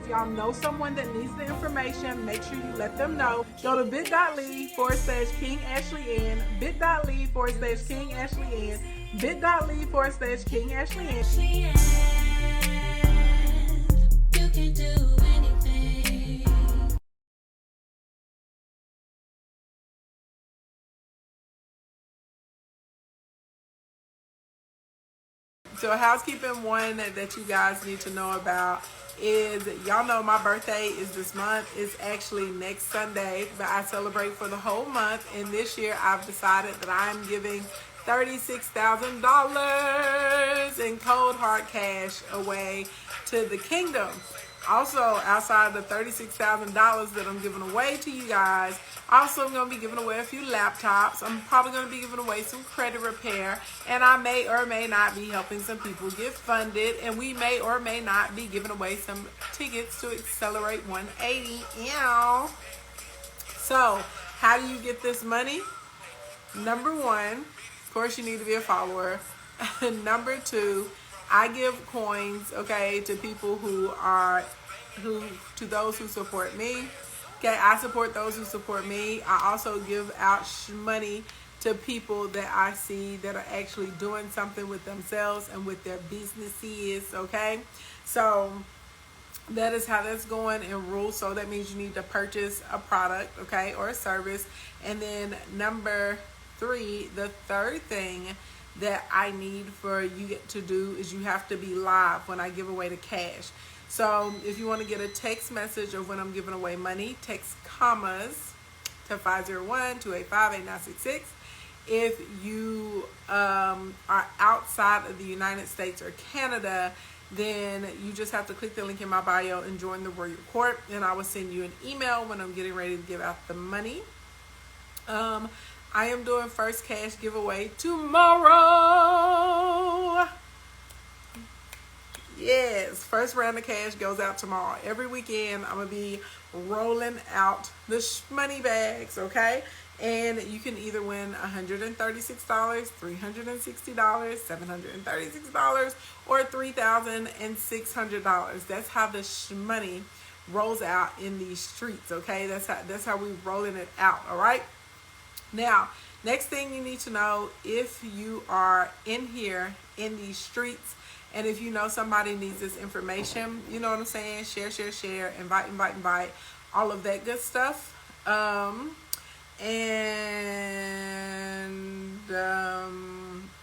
If y'all know someone that needs the information, make sure you let them know. Go to bit.ly/King Ashley Ann, bit.ly/King Ashley Ann, bit.ly/King Ashley Ann. You can do anything. So housekeeping one that you guys need to know about is, y'all know my birthday is this month. It's actually next Sunday, but I celebrate for the whole month. And this year I've decided that I'm giving $36,000 in cold hard cash away to the kingdom. Also, outside of the $36,000 that I'm giving away to you guys, also I'm going to be giving away a few laptops. I'm probably going to be giving away some credit repair, and I may or may not be helping some people get funded, and we may or may not be giving away some tickets to Accelerate 180. Ew. So, how do you get this money? Number one, of course, you need to be a follower. Number two, I give coins, okay, to people to those who support me. Okay, I support those who support me. I also give out money to people that I see that are actually doing something with themselves and with their businesses, okay? So that is how that's going in rules. So that means you need to purchase a product, okay, or a service. And then number three, the third thing that I need for you to do is you have to be live when I give away the cash. So if you want to get a text message of when I'm giving away money, text commas to 501-285-8966. If you are outside of the United States or Canada, then you just have to click the link in my bio and join the Royal Court, and I will send you an email when I'm getting ready to give out the money. I am doing first cash giveaway tomorrow. Yes, first round of cash goes out tomorrow. Every weekend, I'm going to be rolling out the money bags, okay? And you can either win $136, $360, $736, or $3,600. That's how the money rolls out in these streets, okay? That's how we're rolling it out, all right? Now, next thing you need to know, if you are in here in these streets, and if you know somebody needs this information, you know what I'm saying? Share, invite, all of that good stuff.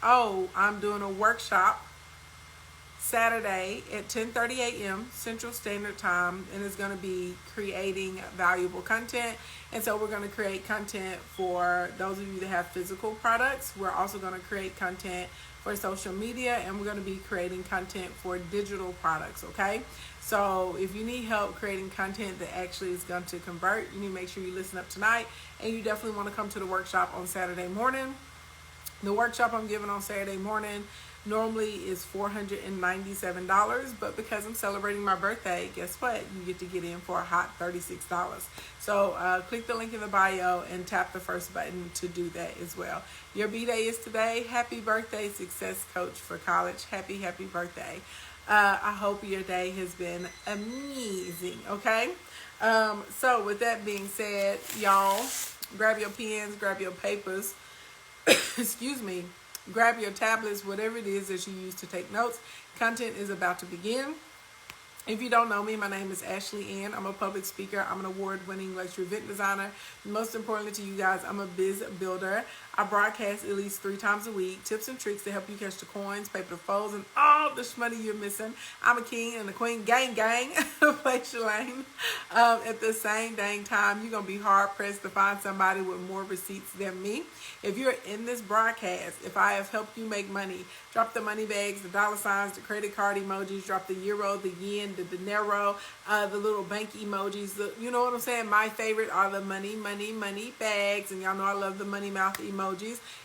Oh, I'm doing a workshop Saturday at 10:30 a.m. Central Standard Time, and it's going to be creating valuable content. And so we're going to create content for those of you that have physical products. We're also going to create content for social media, and we're going to be creating content for digital products, okay? So if you need help creating content that actually is going to convert, you need to make sure you listen up tonight, and you definitely want to come to the workshop on Saturday morning. The workshop I'm giving on Saturday morning normally is $497, but because I'm celebrating my birthday, guess what? You get to get in for a hot $36. So click the link in the bio and tap the first button to do that as well. Your B-Day is today. Happy birthday, Success Coach for College. Happy birthday. I hope your day has been amazing, okay? So with that being said, y'all, grab your pens, grab your papers, excuse me, grab your tablets, whatever it is that you use to take notes. Content is about to begin. If you don't know me, my name is Ashley Ann. I'm a public speaker. I'm an award-winning luxury event designer. Most importantly to you guys, I'm a biz builder. I broadcast at least 3 times a week, tips and tricks to help you catch the coins, paper the foes, and all the money you're missing. I'm a king and a queen, gang, place your lane. At the same dang time, you're going to be hard-pressed to find somebody with more receipts than me. If you're in this broadcast, if I have helped you make money, drop the money bags, the dollar signs, the credit card emojis, drop the euro, the yen, the dinero, the little bank emojis. You know what I'm saying? My favorite are the money bags. And y'all know I love the money mouth emojis.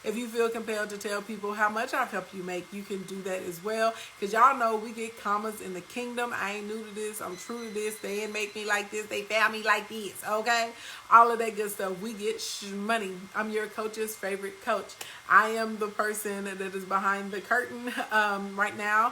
If you feel compelled to tell people how much I've helped you make, you can do that as well. Because y'all know we get commas in the kingdom. I ain't new to this. I'm true to this. They didn't make me like this. They found me like this. Okay? All of that good stuff. We get money. I'm your coach's favorite coach. I am the person that is behind the curtain right now.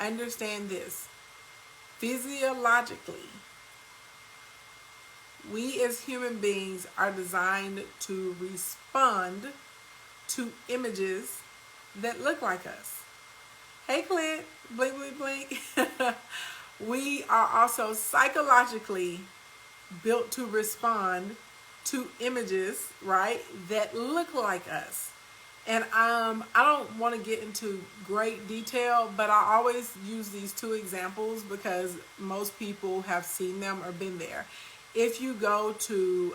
understand this. Physiologically, we as human beings are designed to respond to images that look like us. Hey Clint, blink, blink, blink. We are also psychologically built to respond to images, right, that look like us. And I don't want to get into great detail, but I always use these two examples because most people have seen them or been there. If you go to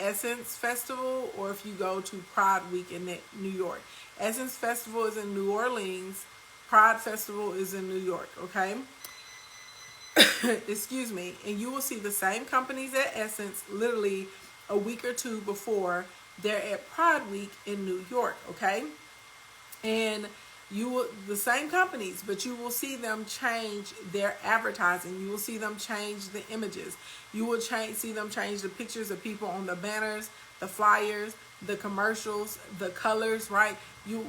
Essence Festival, or if you go to Pride Week in New York, Essence Festival is in New Orleans, Pride Festival is in New York, okay? Excuse me. And you will see the same companies at Essence literally a week or two before they're at Pride Week in New York, okay? And you will, the same companies, but you will see them change their advertising. You will see them change the images. You will see them change the pictures of people on the banners, the flyers, the commercials, the colors, right?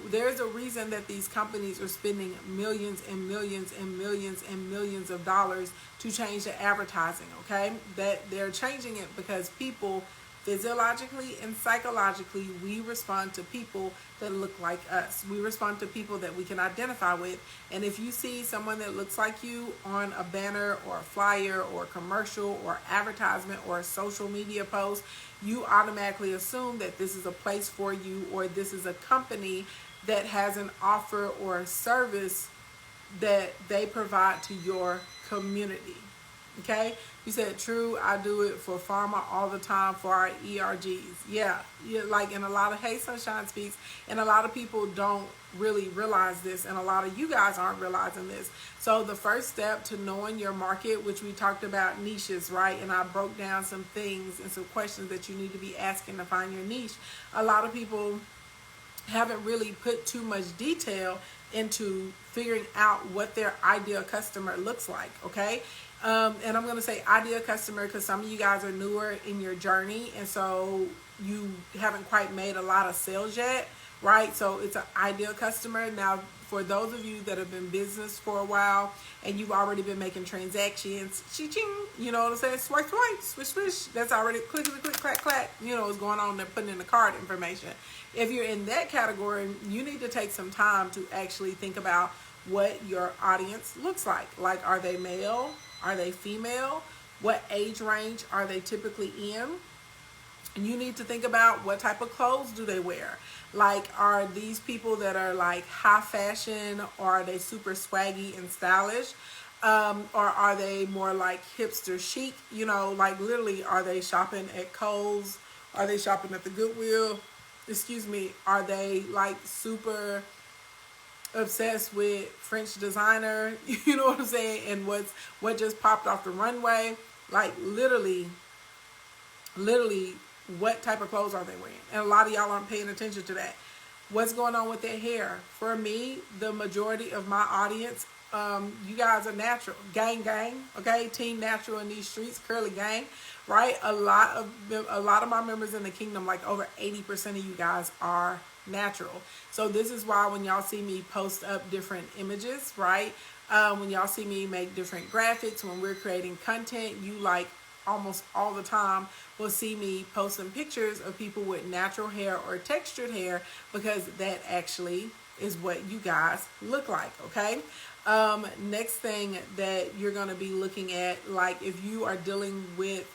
There's a reason that these companies are spending millions and millions and millions and millions of dollars to change the advertising, okay? That they're changing it because people, physiologically and psychologically, we respond to people that look like us. We respond to people that we can identify with. And if you see someone that looks like you on a banner or a flyer or a commercial or advertisement or a social media post, you automatically assume that this is a place for you, or this is a company that has an offer or a service that they provide to your community. Okay, you said true. I do it for pharma all the time for our ERGs. Yeah, like, and a lot of Hey Sunshine Speaks, and a lot of people don't really realize this, and a lot of you guys aren't realizing this. So the first step to knowing your market, which we talked about niches, right? And I broke down some things and some questions that you need to be asking to find your niche. A lot of people haven't really put too much detail into figuring out what their ideal customer looks like, okay? And I'm going to say ideal customer because some of you guys are newer in your journey, and so you haven't quite made a lot of sales yet, right? So it's an ideal customer. Now, for those of you that have been in business for a while and you've already been making transactions, ching, you know what I'm saying? Swipe, swipe, swish, swish. That's already click, click, clack, clack. You know what's going on. They're putting in the card information. If you're in that category, you need to take some time to actually think about what your audience looks like. Like, are they male? Are they female? What age range are they typically in? And you need to think about what type of clothes do they wear. Like, are these people that are like high fashion, or are they super swaggy and stylish? Or are they more like hipster chic? You know, like literally, are they shopping at Kohl's? Are they shopping at the Goodwill? Excuse me. Are they like super obsessed with French designer? You know what I'm saying? And what just popped off the runway? Like literally, what type of clothes are they wearing? And a lot of y'all aren't paying attention to that. What's going on with their hair? For me, the majority of my audience, you guys are natural. Gang, okay? Team natural in these streets, curly gang, right? A lot of my members in the kingdom, like over 80% of you guys are natural. So this is why when y'all see me post up different images, right? When y'all see me make different graphics, when we're creating content, you like almost all the time will see me posting pictures of people with natural hair or textured hair, because that actually is what you guys look like, okay? Next thing that you're going to be looking at, like if you are dealing with,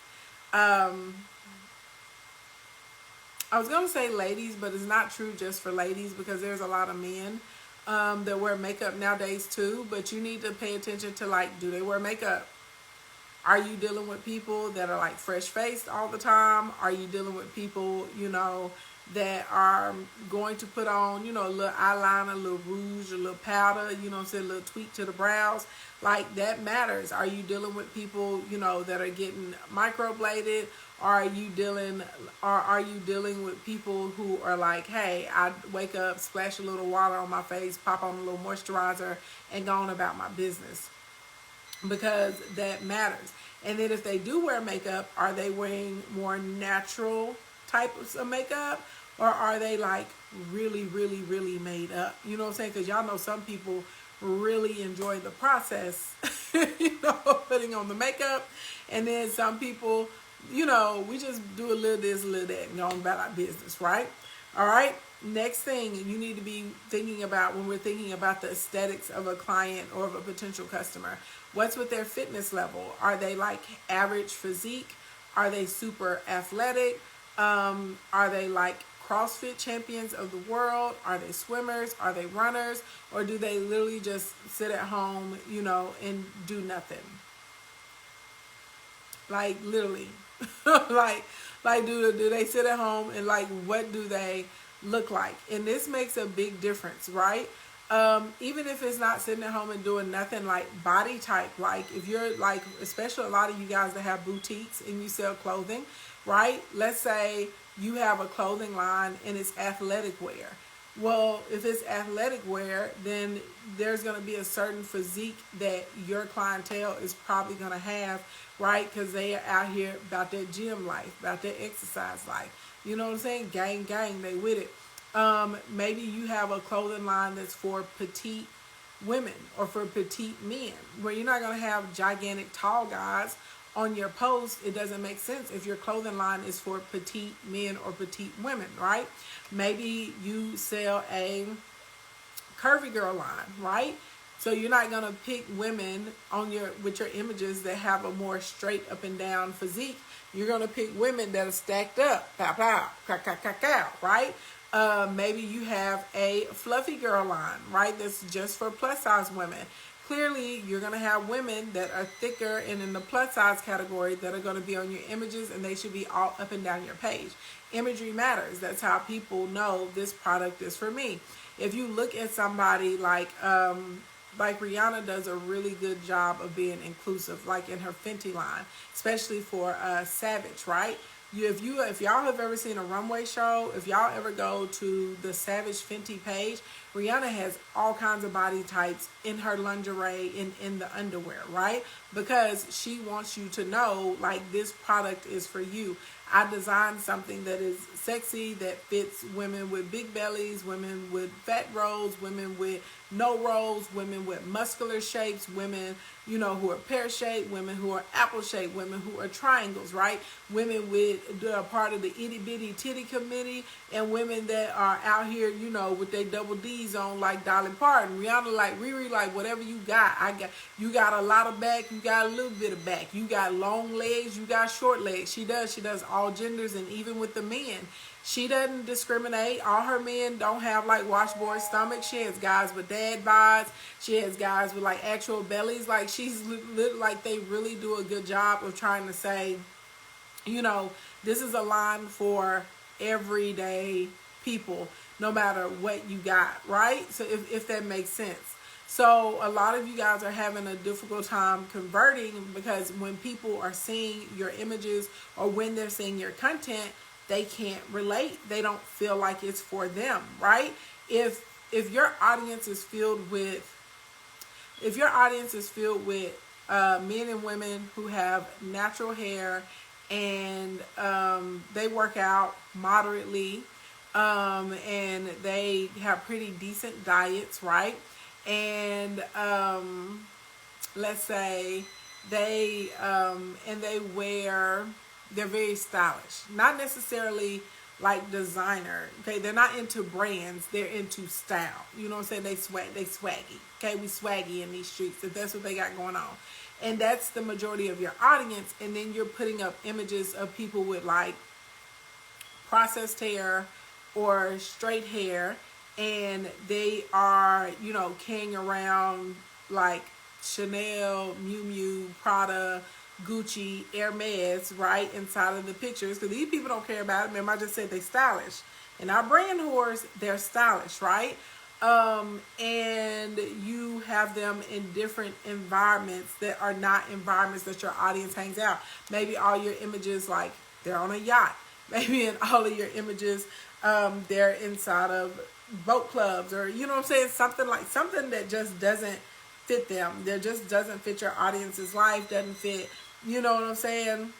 I was going to say ladies, but it's not true just for ladies, because there's a lot of men that wear makeup nowadays too, but you need to pay attention to, like, do they wear makeup? Are you dealing with people that are like fresh faced all the time? Are you dealing with people, you know, that are going to put on, you know, a little eyeliner, a little rouge, a little powder, you know what I'm saying, a little tweak to the brows? Like, that matters. Are you dealing with people, you know, that are getting microbladed? Are you dealing with people who are like, hey, I wake up, splash a little water on my face, pop on a little moisturizer, and go on about my business? Because that matters. And then if they do wear makeup, are they wearing more natural types of makeup, or are they like really made up? You know what I'm saying? Because y'all know some people really enjoy the process, putting on the makeup. And then some people, we just do a little this, a little that, and go on about our business, right? All right. Next thing you need to be thinking about when we're thinking about the aesthetics of a client or of a potential customer. What's with their fitness level? Are they like average physique? Are they super athletic? Are they like CrossFit champions of the world? Are they swimmers? Are they runners? Or do they literally just sit at home, and do nothing? Like literally, like do they sit at home and like what do they look like? And this makes a big difference, right? Even if it's not sitting at home and doing nothing, like body type, like if you're like, especially a lot of you guys that have boutiques and you sell clothing, right? Let's say you have a clothing line and it's athletic wear. Well, if it's athletic wear, then there's going to be a certain physique that your clientele is probably going to have, right? Because they are out here about their gym life, about their exercise life. You know what I'm saying? Gang, they with it. Maybe you have a clothing line that's for petite women or for petite men, where you're not going to have gigantic tall guys on your post. It doesn't make sense if your clothing line is for petite men or petite women, right? Maybe you sell a curvy girl line, right? So you're not going to pick women with your images that have a more straight up and down physique. You're going to pick women that are stacked up, pow, pow, cow, right? Maybe you have a fluffy girl line, right? That's just for plus size women. Clearly, you're going to have women that are thicker and in the plus size category that are going to be on your images, and they should be all up and down your page. Imagery matters. That's how people know this product is for me. If you look at somebody like Rihanna does a really good job of being inclusive, like in her Fenty line, especially for Savage, right? If y'all have ever seen a runway show, if y'all ever go to the Savage Fenty page, Rihanna has all kinds of body types in her lingerie and in the underwear, right? Because she wants you to know, like, this product is for you. I designed something that is sexy, that fits women with big bellies, women with fat rolls, women with no rolls, women with muscular shapes, women, who are pear-shaped, women who are apple-shaped, women who are triangles, right? Women with part of the itty-bitty titty committee, and women that are out here, with their double D's on like Dolly Parton. Rihanna like, Riri, like, whatever you got. You got a lot of back, you got a little bit of back. You got long legs, you got short legs. She does all genders, and even with the men. She doesn't discriminate. All her men don't have like washboard stomachs. She has guys with dad bods. She has guys with like actual bellies. Like like they really do a good job of trying to say, this is a line for everyday people, no matter what you got, right? So if that makes sense. So a lot of you guys are having a difficult time converting because when people are seeing your images or when they're seeing your content, they can't relate. They don't feel like it's for them, right? If your audience is filled with men and women who have natural hair and they work out moderately and they have pretty decent diets, right? And let's say they're very stylish, not necessarily like designer. Okay, they're not into brands, they're into style. You know what I'm saying? They swaggy. Okay, we swaggy in these streets if that's what they got going on. And that's the majority of your audience. And then you're putting up images of people with like processed hair or straight hair, and they are, carrying around like Chanel, Miu Miu, Prada, Gucci, Hermes, right, inside of the pictures, because these people don't care about it. Remember, I just said they stylish. And our brand whores, they're stylish, right? And you have them in different environments that are not environments that your audience hangs out. Maybe all your images, like, they're on a yacht. Maybe in all of your images, they're inside of boat clubs, or, you know what I'm saying? Something that just doesn't fit them. That just doesn't fit your audience's life, doesn't fit, you know what I'm saying?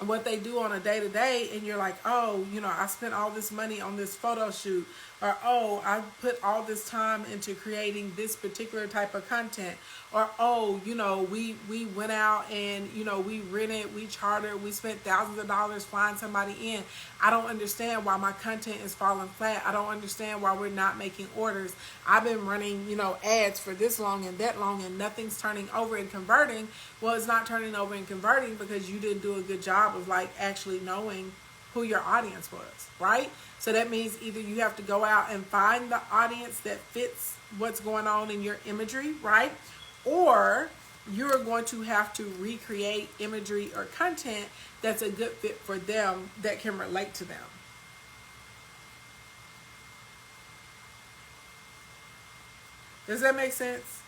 what they do on a day-to-day, and you're like, oh, I spent all this money on this photo shoot, or oh, I put all this time into creating this particular type of content, or oh, we went out and we rented, we chartered, we spent thousands of dollars flying somebody in. I don't understand why my content is falling flat. I don't understand why we're not making orders. I've been running ads for this long and that long, and nothing's turning over and converting. Well, it's not turning over and converting because you didn't do a good job of actually knowing who your audience was, right? So that means either you have to go out and find the audience that fits what's going on in your imagery, right? Or you're going to have to recreate imagery or content that's a good fit for them, that can relate to them. Does that make sense?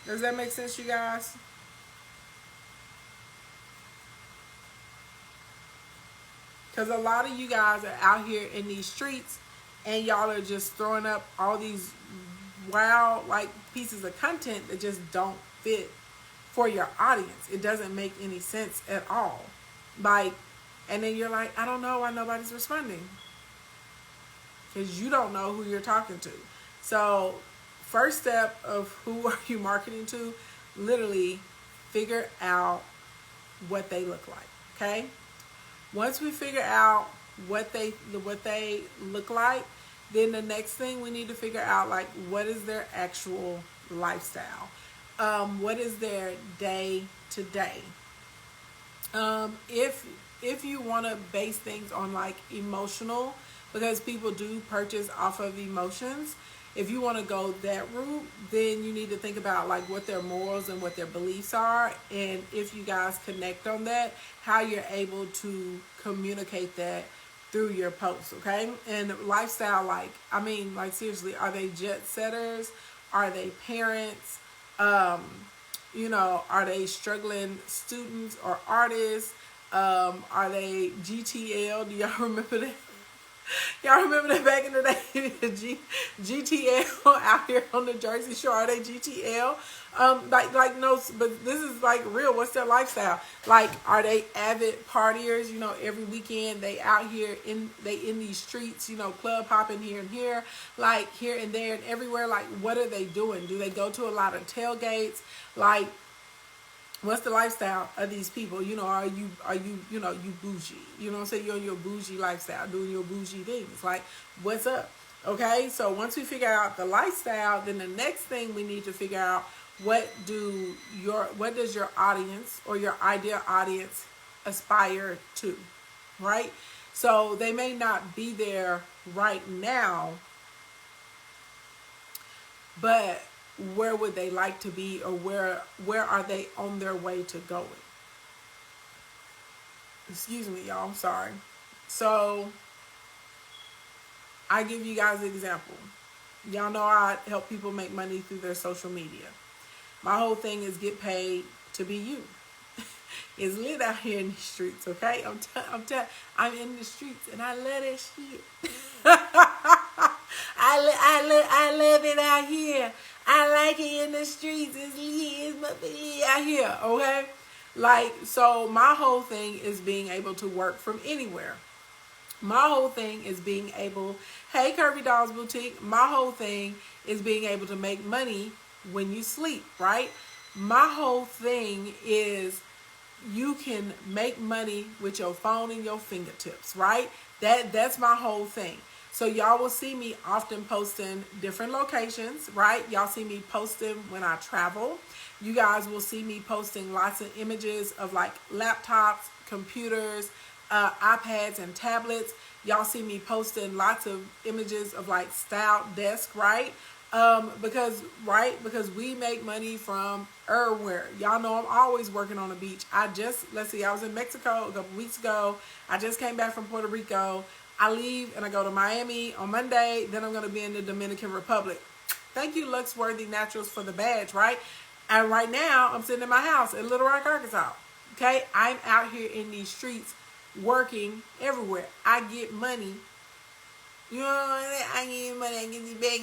Does that make sense, you guys? Because a lot of you guys are out here in these streets and y'all are just throwing up all these wild pieces of content that just don't fit for your audience. It doesn't make any sense at all. And then you're like, I don't know why nobody's responding. Because you don't know who you're talking to. So first step of who are you marketing to, literally figure out what they look like, okay? Once we figure out what they look like, then the next thing we need to figure out, what is their actual lifestyle? What is their day to day? If you want to base things on emotional, because people do purchase off of emotions, if you want to go that route, then you need to think about what their morals and what their beliefs are, and if you guys connect on that, how you're able to communicate that through your posts, okay? And lifestyle, seriously, are they jet setters? Are they parents? Are they struggling students or artists? Are they GTL? Do y'all remember that? Y'all remember that back in the day, GTL out here on the Jersey Shore? Are they GTL? No, but this is real. What's their lifestyle? Are they avid partiers? Every weekend they out here in these streets, club hopping here and here, here and there and everywhere. What are they doing? Do they go to a lot of tailgates? What's the lifestyle of these people? Are you you bougie? You know what I'm saying? You're in your bougie lifestyle, doing your bougie things. What's up? Okay, so once we figure out the lifestyle, then the next thing we need to figure out, what does your audience or your ideal audience aspire to, right? So they may not be there right now, but where would they like to be, or where are they on their way to going? Excuse me, y'all, I'm sorry. So I give you guys an example. Y'all know I help people make money through their social media. My whole thing is get paid to be you. It's lit out here in the streets, okay? I'm in the streets and I love that shit. I love it out here. I like it in the streets. It's lit out here, okay? So my whole thing is being able to work from anywhere. My whole thing is being able, hey, Curvy Dolls Boutique, my whole thing is being able to make money when you sleep, right? My whole thing is you can make money with your phone and your fingertips, right? That's my whole thing. So y'all will see me often posting different locations, right? Y'all see me posting when I travel. You guys will see me posting lots of images of laptops, computers, iPads and tablets. Y'all see me posting lots of images of styled desk, right? Because we make money from everywhere. Y'all know I'm always working on the beach. I was in Mexico a couple weeks ago. I just came back from Puerto Rico. I leave and I go to Miami on Monday. Then I'm going to be in the Dominican Republic. Thank you, Luxworthy Naturals, for the badge, right? And right now, I'm sitting in my house in Little Rock, Arkansas. Okay? I'm out here in these streets working everywhere. I get money. You know what I get money. I get the bag.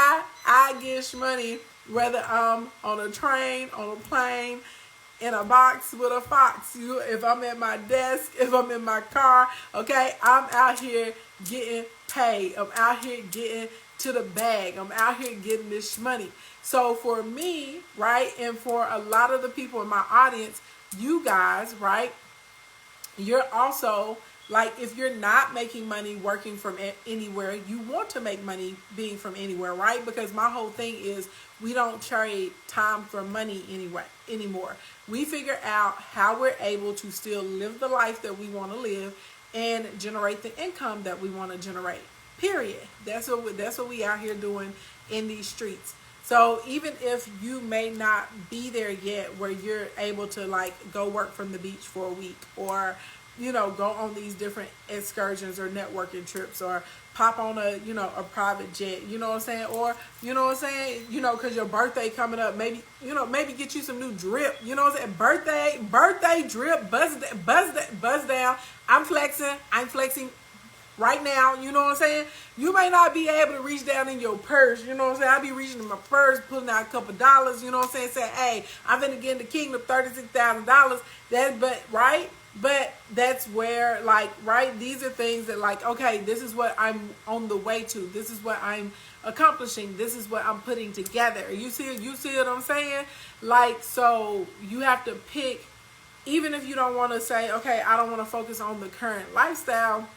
I get money whether I'm on a train, on a plane, in a box with a fox. If I'm at my desk, if I'm in my car, okay, I'm out here getting paid. I'm out here getting to the bag. I'm out here getting this money. So for me, right, and for a lot of the people in my audience, you guys, right, you're also like, if you're not making money working from anywhere, you want to make money being from anywhere, right? Because my whole thing is we don't trade time for money anymore. We figure out how we're able to still live the life that we want to live and generate the income that we want to generate. Period. That's what we out here doing in these streets. So even if you may not be there yet where you're able to like go work from the beach for a week, or go on these different excursions or networking trips, or pop on a private jet, you know what I'm saying? Or, because your birthday coming up, maybe get you some new drip, you know what I'm saying? Birthday drip, buzz down. I'm flexing right now, you know what I'm saying? You may not be able to reach down in your purse, you know what I'm saying? I be reaching in my purse, pulling out a couple dollars, you know what I'm saying? Saying, hey, I'm finna get in the kingdom, $36,000. But that's where, like, right, these are things that, like, okay, this is what I'm on the way to. This is what I'm accomplishing. This is what I'm putting together. You see what I'm saying? Like, so you have to pick, even if you don't want to say, okay, I don't want to focus on the current lifestyle,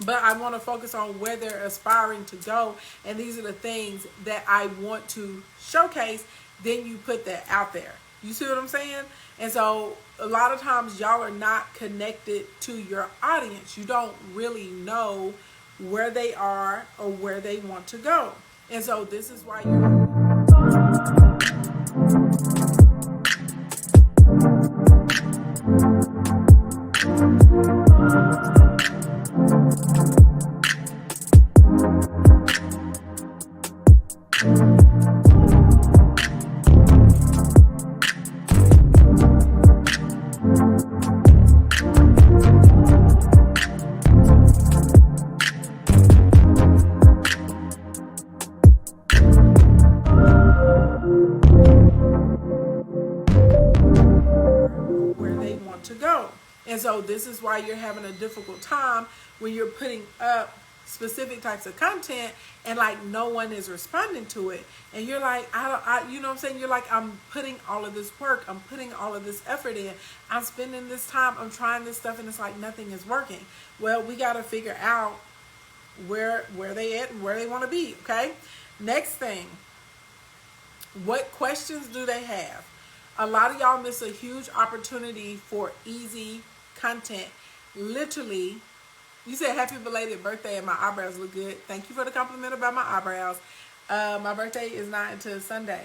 but I want to focus on where they're aspiring to go, and these are the things that I want to showcase, then you put that out there. You see what I'm saying? And so a lot of times y'all are not connected to your audience. You don't really know where they are or where they want to go. And so this is why so this is why you're having a difficult time when you're putting up specific types of content and like no one is responding to it, and you're like, you know what I'm saying? You're like, I'm putting all of this work, I'm putting all of this effort in, I'm spending this time, I'm trying this stuff, and it's like nothing is working. Well, we got to figure out where they at and where they want to be. Okay. Next thing, what questions do they have? A lot of y'all miss a huge opportunity for easy content. Literally, you said happy belated birthday and my eyebrows look good. Thank you for the compliment about my eyebrows. My birthday is not until Sunday,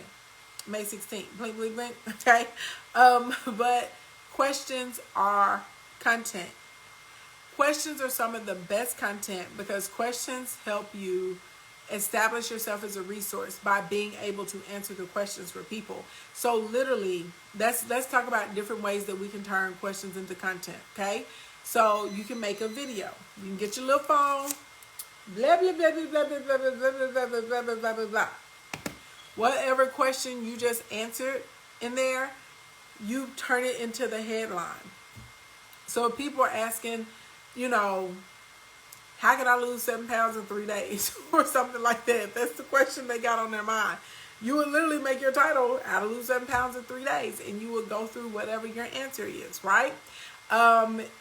May 16th. Blink, blink, blink. Okay. But questions are content. Questions are some of the best content because questions help you establish yourself as a resource by being able to answer the questions for people. So literally, let's talk about different ways that we can turn questions into content. Okay, so you can make a video. You can get your little phone, blah blah blah blah blah blah blah blah blah blah blah blah blah blah. Whatever question you just answered in there, you turn it into the headline. So if people are asking, how can I lose 7 pounds in 3 days or something like that? That's the question they got on their mind. You would literally make your title, how to lose 7 pounds in 3 days. And you would go through whatever your answer is, right?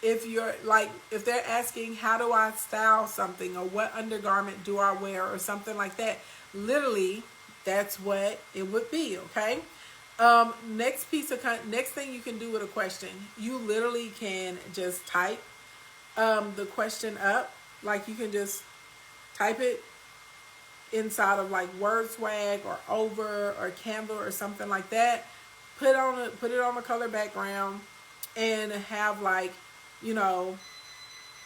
If they're asking, how do I style something, or what undergarment do I wear, or something like that, literally, that's what it would be, okay? Next thing you can do with a question, you literally can just type the question up. Like, you can just type it inside of like WordSwag or Over or Canva or something like that. Put it on a color background and have like,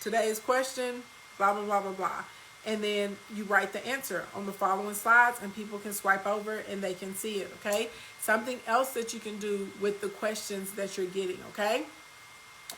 today's question, blah, blah, blah, blah, blah. And then you write the answer on the following slides and people can swipe over and they can see it, okay? Something else that you can do with the questions that you're getting, okay?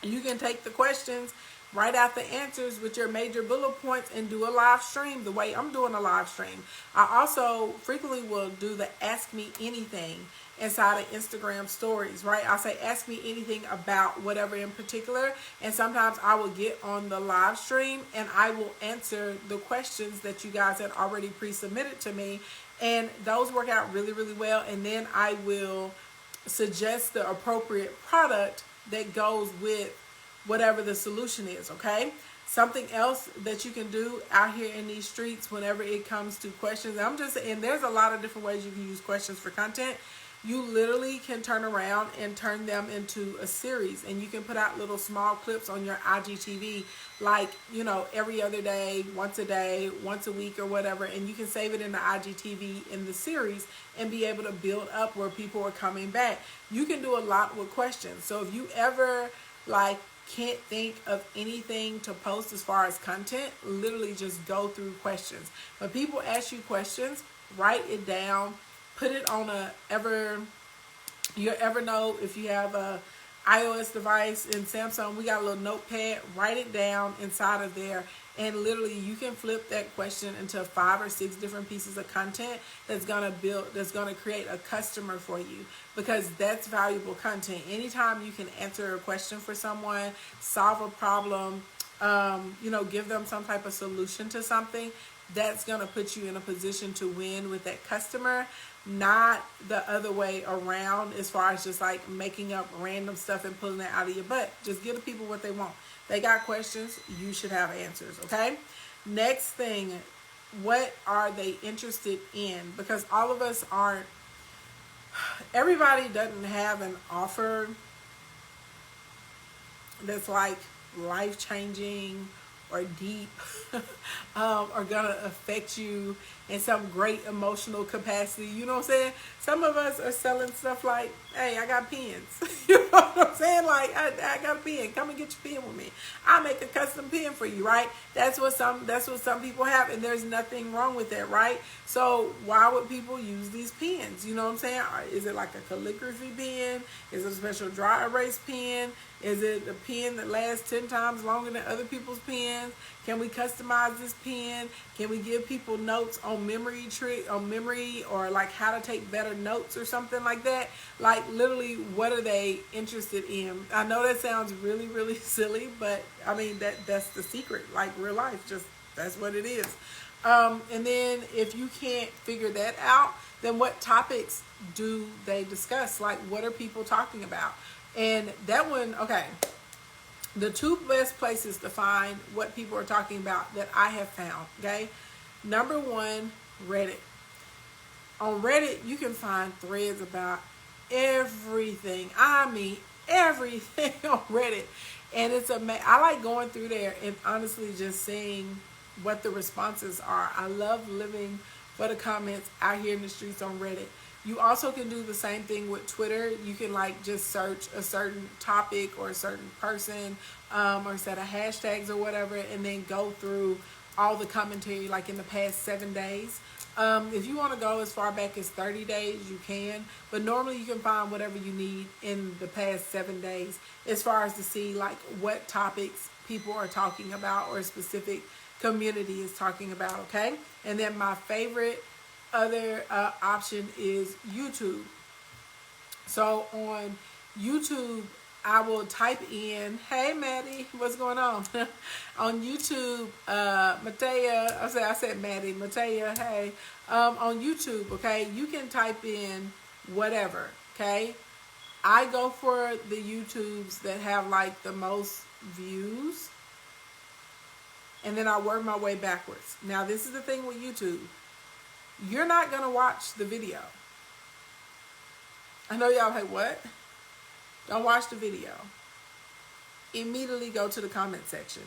You can take the questions write out the answers with your major bullet points and do a live stream the way I'm doing a live stream. I also frequently will do the Ask Me Anything inside of Instagram stories, right? I'll say, ask me anything about whatever in particular. And sometimes I will get on the live stream and I will answer the questions that you guys had already pre-submitted to me. And those work out really, really well. And then I will suggest the appropriate product that goes with whatever the solution is, okay? Something else that you can do out here in these streets whenever it comes to questions, and there's a lot of different ways you can use questions for content. You literally can turn around and turn them into a series, and you can put out little small clips on your IGTV, like, you know, every other day, once a week or whatever, and you can save it in the IGTV in the series and be able to build up where people are coming back. You can do a lot with questions. So if you ever like can't think of anything to post as far as content, literally just go through questions. When people ask you questions, write it down, put it on your Evernote. If you have a iOS device in Samsung, we got a little notepad, write it down inside of there, and literally you can flip that question into 5 or 6 different pieces of content that's gonna create a customer for you, because that's valuable content. Anytime you can answer a question for someone, solve a problem, you know, give them some type of solution to something, that's gonna put you in a position to win with that customer. Not the other way around, as far as just like making up random stuff and pulling it out of your butt. Just give the people what they want. They got questions, you should have answers, okay? Next thing, what are they interested in? Because all of us aren't, everybody doesn't have an offer that's like life-changing or deep or gonna affect you in some great emotional capacity. You know what I'm saying? Some of us are selling stuff like, hey, I got pens. You know what I'm saying? Like, I got a pen. Come and get your pen with me. I'll make a custom pen for you, right? That's what some people have, and there's nothing wrong with that, right? So why would people use these pens? You know what I'm saying? Is it like a calligraphy pen? Is it a special dry erase pen? Is it a pen that lasts 10 times longer than other people's pens? Can we customize this pen? Can we give people notes on memory or like how to take better notes or something like that? Like, literally, what are they interested in? I know that sounds really, really silly, but I mean, that's the secret. Like, real life, just that's what it is. And then if you can't figure that out, then what topics do they discuss? Like, what are people talking about? And that one, okay, the 2 best places to find what people are talking about that I have found, okay? Number 1, Reddit. On Reddit, you can find threads about everything. I mean, everything on Reddit. And it's amazing. I like going through there and honestly just seeing what the responses are. I love living for the comments out here in the streets on Reddit. You also can do the same thing with Twitter. You can like just search a certain topic or a certain person or set of hashtags or whatever, and then go through all the commentary like in the past 7 days. If you want to go as far back as 30 days, you can. But normally you can find whatever you need in the past 7 days as far as to see like what topics people are talking about or a specific community is talking about, okay? And then my favorite other option is YouTube. So on YouTube, I will type in, hey Maddie, what's going on? On YouTube, Matea, I said Maddie, Matea, hey. On YouTube, okay, you can type in whatever, okay? I go for the YouTubes that have like the most views, and then I work my way backwards. Now, this is the thing with YouTube. You're not going to watch the video. I know y'all like, what? Don't watch the video. Immediately go to the comment section.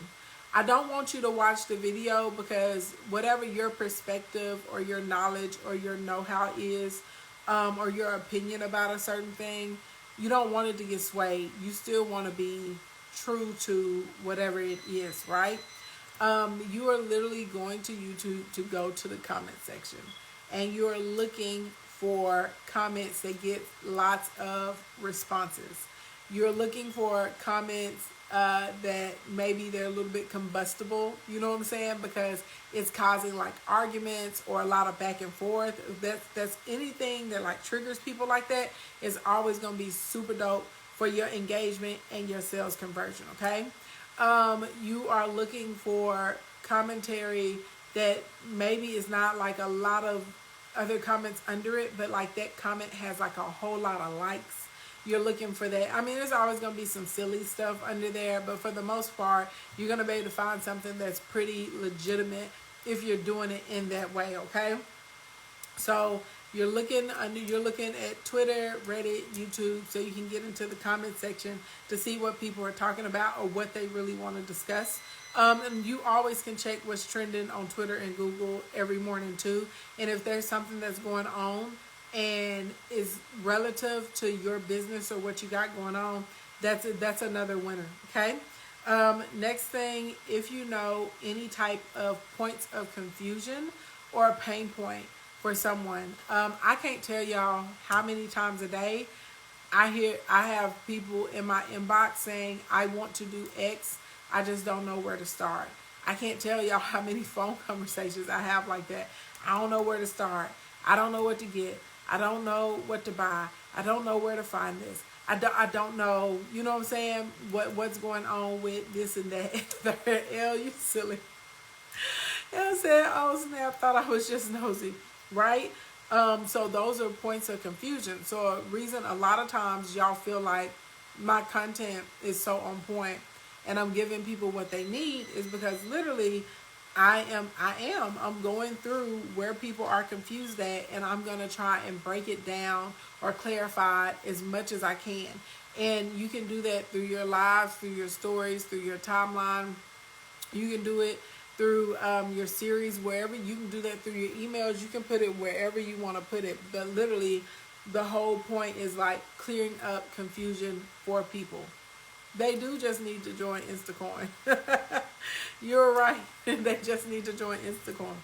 I don't want you to watch the video because whatever your perspective or your knowledge or your know-how is, or your opinion about a certain thing, you don't want it to get swayed. You still want to be true to whatever it is, right? You are literally going to YouTube to go to the comment section, and you're looking for comments that get lots of responses. You're looking for comments that maybe they're a little bit combustible, you know what I'm saying? Because it's causing like arguments or a lot of back and forth. That's anything that like triggers people like that is always going to be super dope for your engagement and your sales conversion, okay? You are looking for commentary that maybe is not like a lot of other comments under it, but like that comment has like a whole lot of likes. You're looking for that. I mean, there's always going to be some silly stuff under there, but for the most part, you're going to be able to find something that's pretty legitimate if you're doing it in that way, okay? So you're looking at Twitter, Reddit, YouTube, so you can get into the comment section to see what people are talking about or what they really want to discuss. And you always can check what's trending on Twitter and Google every morning too. And if there's something that's going on and is relative to your business or what you got going on, that's another winner. Okay. Next thing, if you know any type of points of confusion or a pain point for someone, I can't tell y'all how many times a day I have people in my inbox saying, I want to do X, I just don't know where to start. I can't tell y'all how many phone conversations I have like that. I don't know where to start. I don't know what to get. I don't know what to buy. I don't know where to find this. I don't know, you know what I'm saying, what's going on with this and that. L, you silly. L said, oh snap, thought I was just nosy, right? So those are points of confusion. So a reason a lot of times y'all feel like my content is so on point and I'm giving people what they need is because literally I'm going through where people are confused at, and I'm going to try and break it down or clarify it as much as I can. And you can do that through your lives, through your stories, through your timeline. You can do it through your series, wherever. You can do that through your emails. You can put it wherever you want to put it. But literally, the whole point is like clearing up confusion for people. They do just need to join Instacoin. You're right. They just need to join Instacoin.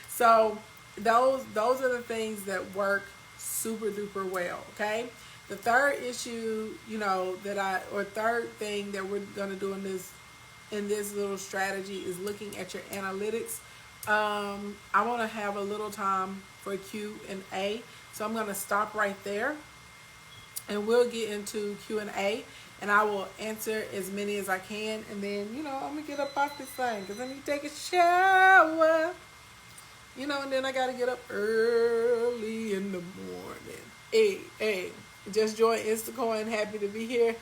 So those are the things that work super duper well. Okay. The third issue, third thing that we're gonna do in this little strategy is looking at your analytics. I want to have a little time for Q&A, so I'm gonna stop right there, and we'll get into Q&A. And I will answer as many as I can. And then, I'm going to get up off this thing because I need to take a shower. And then I got to get up early in the morning. Hey, just joined Instacoin. Happy to be here.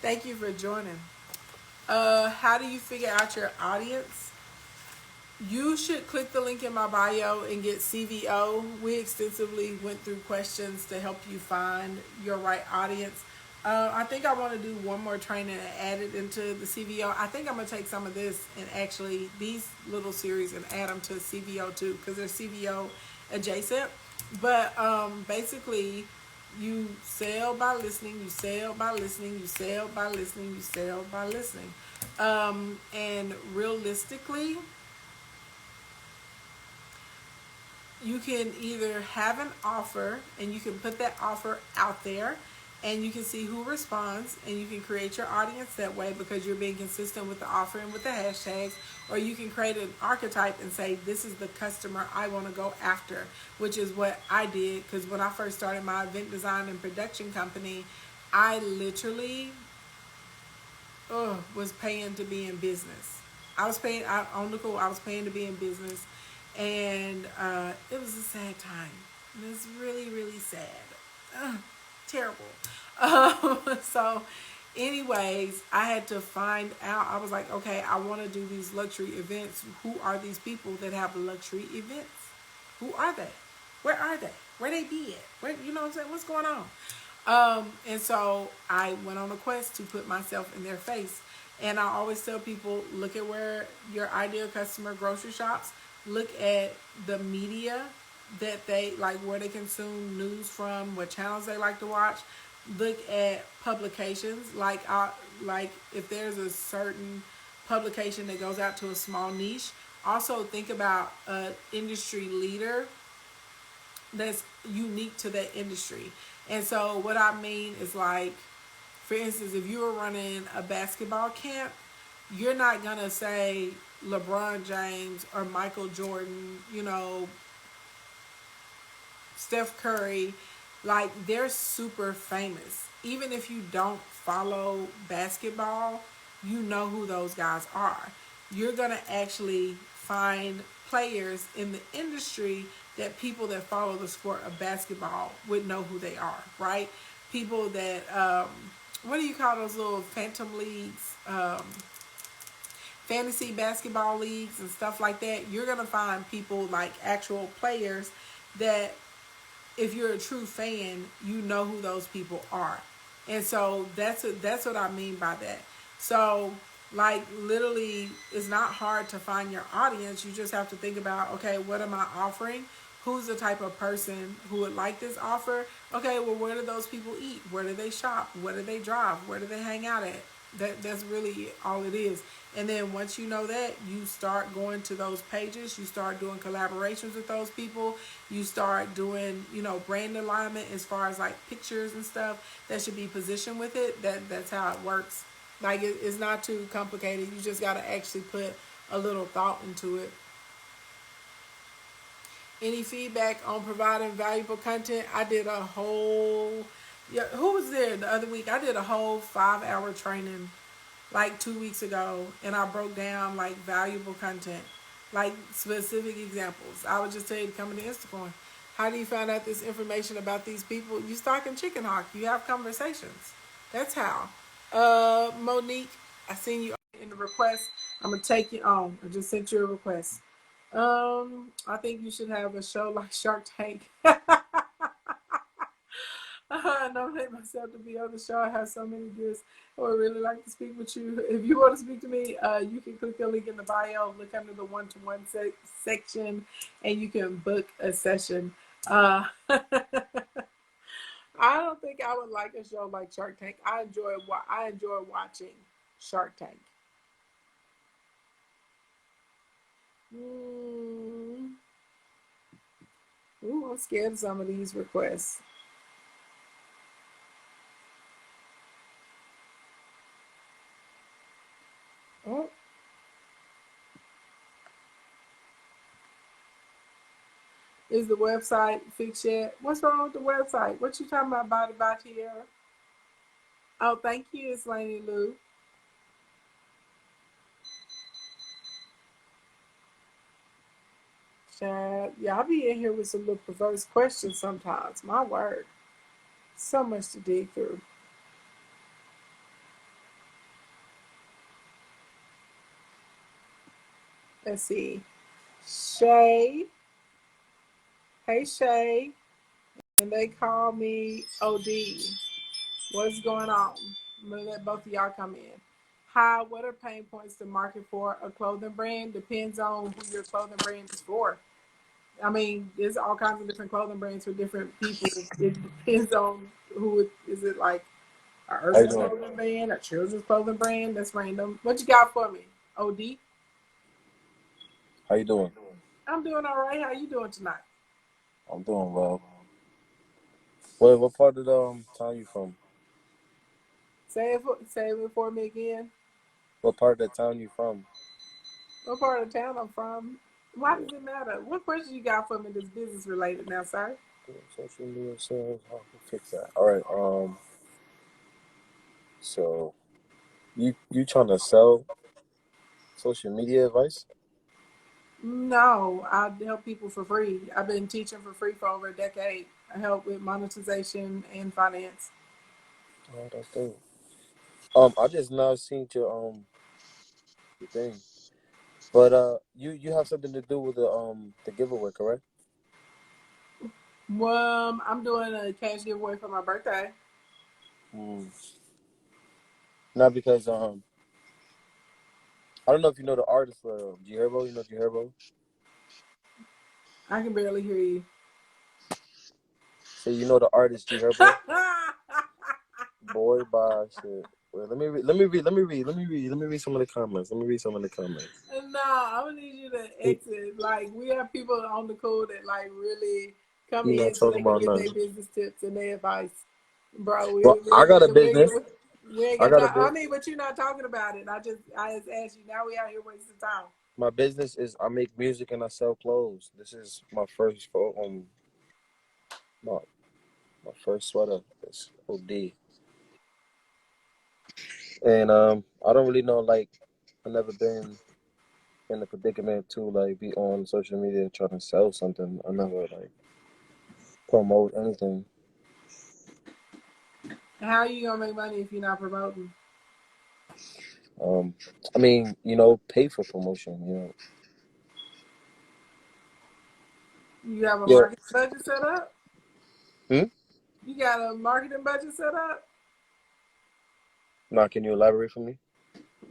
Thank you for joining. How do you figure out your audience? You should click the link in my bio and get CVO. We extensively went through questions to help you find your right audience. I think I want to do one more training and add it into the CVO. I think I'm going to take some of this and actually these little series and add them to CVO too, because they're CVO adjacent. But basically, you sell by listening, you sell by listening, you sell by listening, you sell by listening. And realistically, you can either have an offer and you can put that offer out there and you can see who responds and you can create your audience that way because you're being consistent with the offer and with the hashtags, or you can create an archetype and say, this is the customer I want to go after, which is what I did. Because when I first started my event design and production company, I literally was paying to be in business. I was paying to be in business, and it was a sad time. It was really, really sad. Terrible. So anyways, I had to find out. I was like, okay, I want to do these luxury events. Who are these people that have luxury events? Who are they? Where are they? Where they be at? Where, you know what I'm saying? What's going on? And so I went on a quest to put myself in their face. And I always tell people, look at where your ideal customer grocery shops. Look at the media that they like, where they consume news from, what channels they like to watch. Look at publications, like if there's a certain publication that goes out to a small niche. Also think about an industry leader that's unique to that industry. And so what I mean is, like, for instance, if you were running a basketball camp, you're not gonna say LeBron James or Michael Jordan, Steph Curry, like they're super famous. Even if you don't follow basketball, you know who those guys are. You're going to actually find players in the industry that people that follow the sport of basketball would know who they are, right? People that, what do you call those little phantom leagues? Fantasy basketball leagues and stuff like that. You're going to find people like actual players that if you're a true fan, you know who those people are. And so that's what I mean by that. So like literally it's not hard to find your audience. You just have to think about, okay, what am I offering? Who's the type of person who would like this offer? Okay, well, where do those people eat? Where do they shop? Where do they drive? Where do they hang out at? That's really all it is. And then once you know that, you start going to those pages. You start doing collaborations with those people. You start doing, brand alignment as far as like pictures and stuff that should be positioned with it. That's how it works. Like it's not too complicated. You just got to actually put a little thought into it. Any feedback on providing valuable content? I did a whole, yeah, who was there the other week? I did a whole 5-hour training like 2 weeks ago, and I broke down like valuable content, like specific examples. I would just tell you to come into Instagram. How do you find out this information about these people? You stalking Chicken Hawk. You have conversations. That's how. Monique, I seen you in the request. I'm gonna take you on. I just sent you a request. I think you should have a show like Shark Tank. I nominate myself to be on the show. I have so many guests who would really like to speak with you. If you want to speak to me, you can click the link in the bio, look under the one-to-one section, and you can book a session. I don't think I would like a show like Shark Tank. I enjoy watching Shark Tank. Ooh, I'm scared of some of these requests. Oh. Is the website fixed yet? What's wrong with the website? What you talking about, Body by Tierra? Oh, thank you, it's Lainey Lou. Chad, yeah, I be in here with some little perverse questions sometimes. My word. So much to dig through. Let's see. Shay. Hey, Shay. And they call me OD. What's going on? I'm going to let both of y'all come in. Hi, what are pain points to market for a clothing brand? Depends on who your clothing brand is for. I mean, there's all kinds of different clothing brands for different people. It depends on who is it like a urban clothing brand, a children's clothing brand. That's random. What you got for me, OD? How you doing? I'm doing all right. How you doing tonight? I'm doing well. What part of the town you from? Say it for me again. What part of the town you from? What part of town I'm from? Why does it matter? What question you got for me that's business related now, sir? Social media sales. How can fix that? All right. So you trying to sell social media advice? No, I help people for free. I've been teaching for free for over a decade. I help with monetization and finance. Oh, that's dope. I just now seen your thing, but you have something to do with the giveaway, correct? Well, I'm doing a cash giveaway for my birthday. Mm. Not because I don't know if you know the artist G Herbo. You know G Herbo? I can barely hear you. So you know the artist G Herbo? Boy, bye shit. Well, let me read some of the comments. No, I'm gonna need you to exit. Like we have people on the call that like really come He not in so talking they can about get their nothing. business tips and their advice. Bro, Well, I got a business. We ain't I got got a time. I bit. mean, but you're not talking about it. I just asked you. Now we out here wasting time. My business is I make music and I sell clothes. This is my first my, my first sweater. It's OD. And I don't really know, like, I've never been in the predicament to like be on social media trying to sell something. I never like promote anything. How are you gonna make money if you're not promoting? Um, I mean, pay for promotion. You have a Yeah. marketing budget set up? Hmm? You got a marketing budget set up? Now, can you elaborate for me?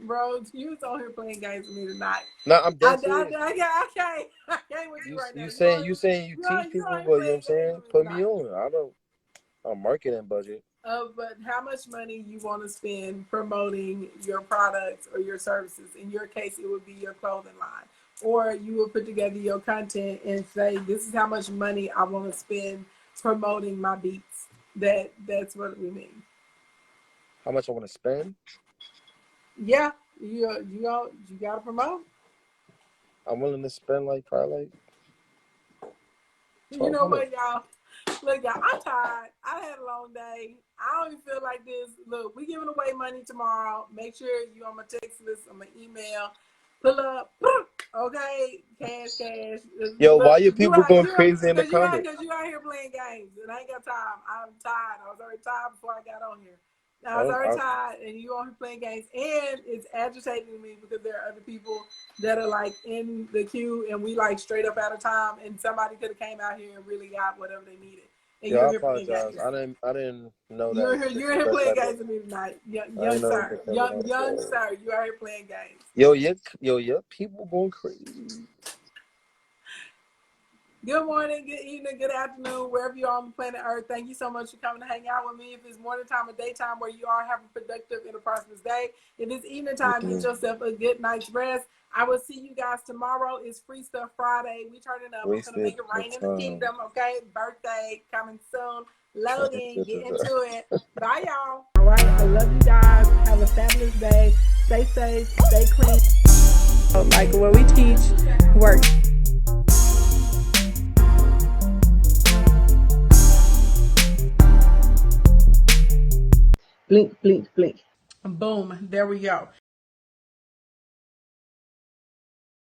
Bro, you was on here playing games with me tonight. No, I'm dead serious. I can't with you You right now. you saying you saying you teach You on people, here but you know what playing I'm games saying? with me Put me tonight. on. I don't a marketing budget. But how much money you want to spend promoting your products or your services? In your case, it would be your clothing line. Or you would put together your content and say, this is how much money I want to spend promoting my beats. That's what we mean. How much I want to spend? Yeah, you gotta promote. I'm willing to spend like probably like You know 1,200. what, y'all? Look, y'all, I'm tired. I had a long day. I don't even feel like this. Look, we giving away money tomorrow. Make sure you on my text list, on my email. Pull up, okay? Cash. Yo, Look, why your you people out, going crazy in the comments? cause you out here playing games, and I ain't got time. I'm tired. I was already tired before I got on here. I I was don't. already tired, and you on here playing games, and it's agitating me because there are other people that are like in the queue, and we like straight up out of time, and somebody could have came out here and really got whatever they needed, and Yeah, you're I here playing apologize. games. I didn't know that You're it here. was You're here disrespect playing like games that. with me tonight, I young didn't know it sir. was disrespect like Young that. sir. You out here playing games. Your people going crazy. Good morning, good evening, good afternoon, wherever you are on the planet Earth. Thank you so much for coming to hang out with me. If it's morning time or daytime where you are, have a productive and a prosperous day. If it's evening time, get yourself a good night's rest. I will see you guys tomorrow. It's Free Stuff Friday. We turning up. We're going to Wasted make it of rain in the time. kingdom, okay? Birthday coming soon. Loading. Get Da-da-da-da-da. into it. Bye, y'all. All right. I love you guys. Have a fabulous day. Stay safe. Stay clean. Like what we teach, work. Blink, blink, blink. Boom. There we go.